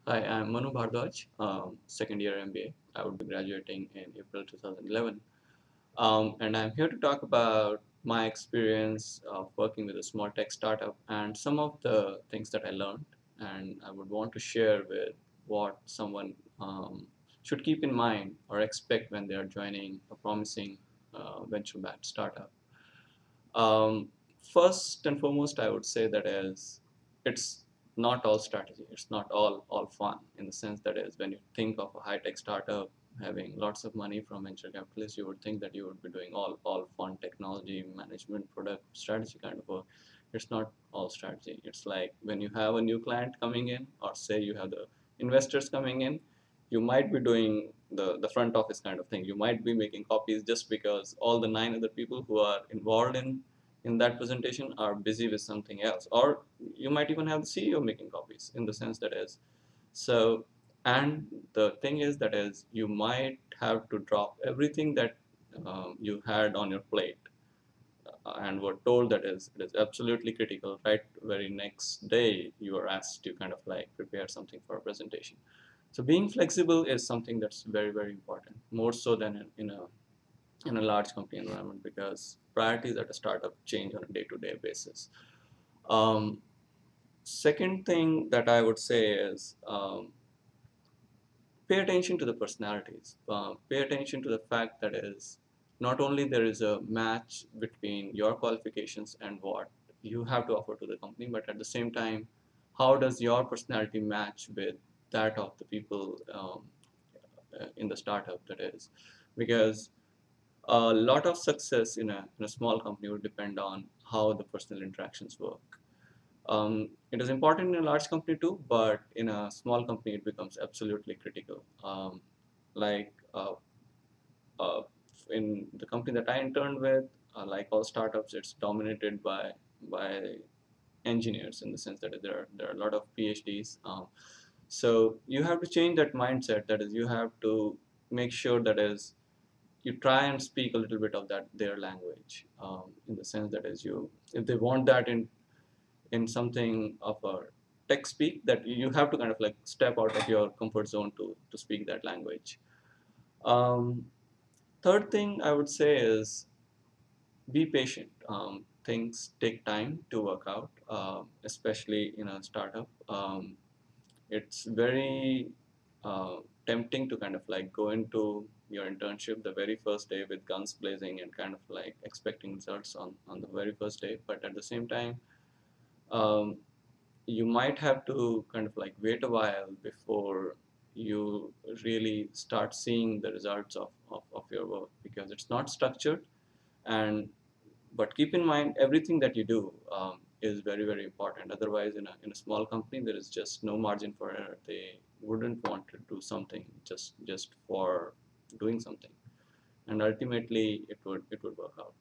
Hi, I'm Manu Bhardwaj, second year MBA. I would be graduating in April 2011. And I'm here to talk about my experience of working with a small tech startup and some of the things that I learned. And I would want to share with what someone should keep in mind or expect when they are joining a promising venture-backed startup. Um, First and foremost, I would say that is it's not all strategy. It's not all fun in the sense that is when you think of a high tech startup having lots of money from venture capitalists, you would think that you would be doing all fun technology management, product strategy kind of work. It's not all strategy. It's like when you have a new client coming in, or say you have the investors coming in, you might be doing the front office kind of thing. You might be making copies just because all the nine other people who are involved in that presentation are busy with something else, or you might even have the CEO making copies in the sense that is so. And the thing is that is you might have to drop everything that you had on your plate and were told that is it is absolutely critical. Right, very next day you are asked to kind of like prepare something for a presentation. So being flexible is something that's very important, more so than in a large company environment, because priorities at a startup change on a day-to-day basis. Um, Second thing that I would say is pay attention to the personalities. Pay attention to the fact that is not only there is a match between your qualifications and what you have to offer to the company, but at the same time, how does your personality match with that of the people in the startup that is, because a lot of success in a small company would depend on how the personal interactions work. It is important in a large company too, but in a small company, it becomes absolutely critical. Like uh, in the company that I interned with, like all startups, it's dominated by engineers in the sense that there are a lot of PhDs. So you have to change that mindset. That is, you have to make sure that is you try and speak a little bit of that their language, in the sense that is you if they want that in something of a tech speak, that you have to kind of like step out of your comfort zone to speak that language. um, Third thing I would say is be patient. Things take time to work out, especially in a startup. It's very uh, tempting to kind of like go into your internship the very first day with guns blazing and kind of like expecting results on the very first day. But at the same time, um, you might have to kind of like wait a while before you really start seeing the results of your work, because it's not structured. And but keep in mind everything that you do is very important. Otherwise, in a small company, there is just no margin for error. They wouldn't want to do something just for doing something, and ultimately it would work out.